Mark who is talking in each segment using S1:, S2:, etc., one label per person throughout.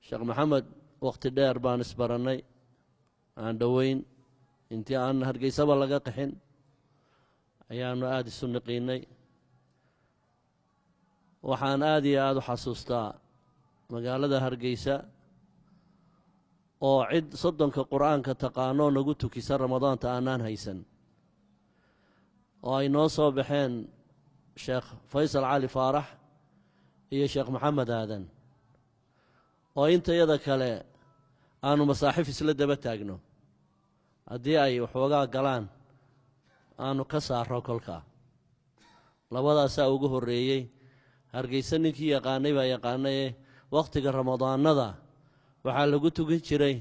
S1: sheekh maxamed waqti dheer baan isbarannay aan dhoweyn intii aan hargeysaba laga qaxin ayaanu aada isu niqiinay waxaan aada iyo aada u xasuustaa magaalada hargeysa oo cid soddonka qur'aanka taqaanoo nagu tukisa ramadaanta aanaan haysan oo ay noo soo baxeen sheekh faysal cali faarax iyo sheekh maxamed aadan oo intayada kale aanu masaaxif isla daba taagno haddii ay waxoogaa galaan aanu ka saaro kolkaa labadaasaa ugu horreeyey hargeysa ninkii yaqaanay baa yaqaanaye wakhtiga ramadaanada waxaa lagu tukan jiray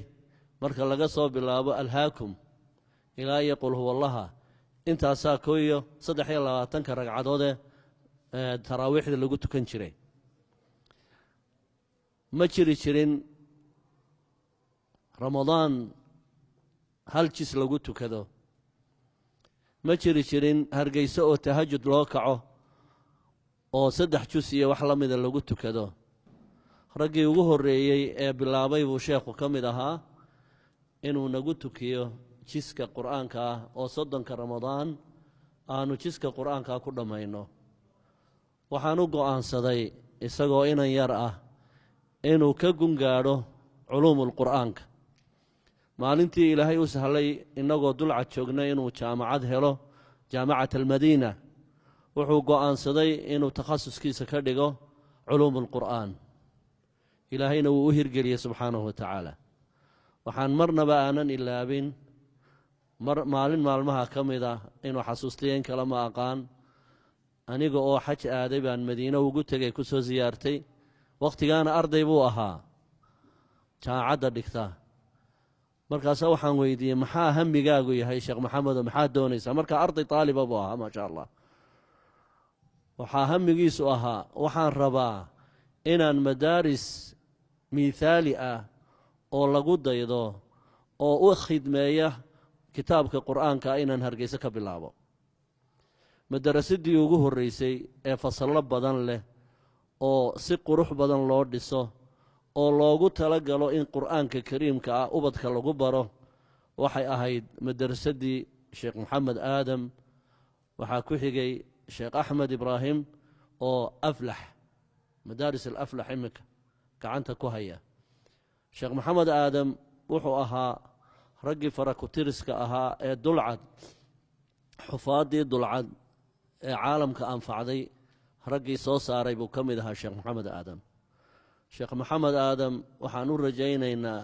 S1: marka laga soo bilaabo alhaakum ilaa iyo qul huwallaha intaasaa 123 ragcadoodee taraawiixda lagu tukan jiray ma jiri jirin ramadaan hal jis lagu tukado ma jiri jirin hargeysa oo tahajud loo kaco oo 3 jus iyo wax la mida lagu tukado raggii ugu horreeyey ee bilaabay buu sheekhu ka mid ahaa inuu nagu tukiyo jiska qur'aanka ah oo 30 ramadaan aanu jiska qur'aanka ku dhammayno waxaan u go'aansaday isagoo inan yar ah inuu ka gungaadho culuumul qur'aanka maalintii ilaahay u sahlay innagoo dulcad joogna inuu jaamacad helo jaamacat almadiina wuxuu go'aansaday inuu takhasuskiisa ka dhigo culuumul qur'aan ilaahayna wuu u hirgeliyey subxaanahu wa tacaala waxaan marnaba aanan ilaabin maalin maalmaha ka mid ah inuu xasuustay in kale ma aqaan aniga oo xaj aaday baan madiine ugu tegay ku soo siyaartay wakhtigaana arday buu ahaa jaamacadda dhigta markaasa waxaan weydiiyey maxaa hamigaagu yahay sheekh maxamedo maxaad doonaysaa markaa arday taaliba buu ahaa maasha allah waxaa hamigiisu ahaa waxaan rabaa inaan madaaris miithaali ah oo lagu daydo oo u khidmeeya kitaabka qur'aanka inaan hargeysa ka bilaabo madarasadii ugu horreysay ee fasallo badan leh oo si qurux badan loo dhiso oo loogu tala galo in qur'aanka kariimka ah ubadka lagu baro waxay ahayd madarasadii sheekh maxamed aadam waxaa ku xigay sheekh axmed ibraahim oo aflax madaaris alaflax iminka gacanta ku haya sheekh maxamed aadam wuxuu ahaa raggii farakutiriska ahaa ee dulcad xufaaddii dulcad ee caalamka anfacday raggii soo saaray buu ka mid ahaa sheekh maxamed aadam sheekh maxamed aadam waxaan u rajaynaynaa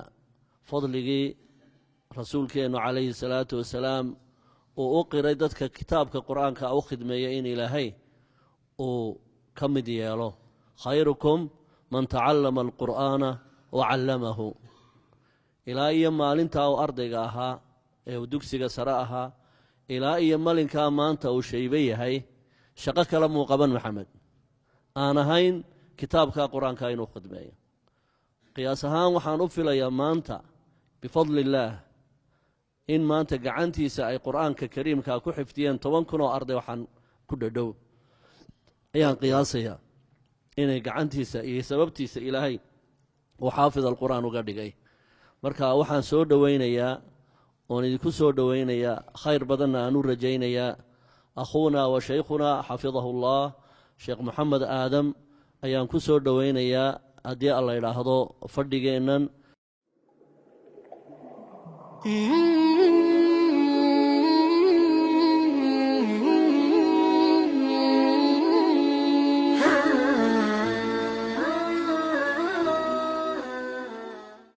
S1: fadligii rasuulkeennu calayhi salaatu wasalaam uu u qiray dadka kitaabka qur'aanka u khidmeeya in ilaahay uu ka mid yeelo khayrukum man tacallama alqur'aana wa callamahu ilaa iyo maalintaa uu ardayga ahaa ee uu dugsiga sare ahaa ilaa iyo malinkaa maanta uu shaybe yahay shaqo kale muu qaban maxamed aan ahayn kitaabka qur'aanka inuu khidmeeyo qiyaas ahaan waxaan u filayaa maanta bifadli illaah in maanta gacantiisa ay qur'aanka kariimka ku xifdiyeen 10,000 oo arday waxaan ku dhadhow ayaan qiyaasayaa inay gacantiisa iyo sababtiisa ilaahay uu xaafid alqur'aan uga dhigay marka waxaan soo dhowaynayaa oon idinku soo dhowaynayaa khayr badanna aan u rajaynayaa akhuuna wa shaykhuna xafidahu allah sheekh maxamed aadam ayaan ku soo dhowaynayaa haddii alla idhaahdo fadhigeennan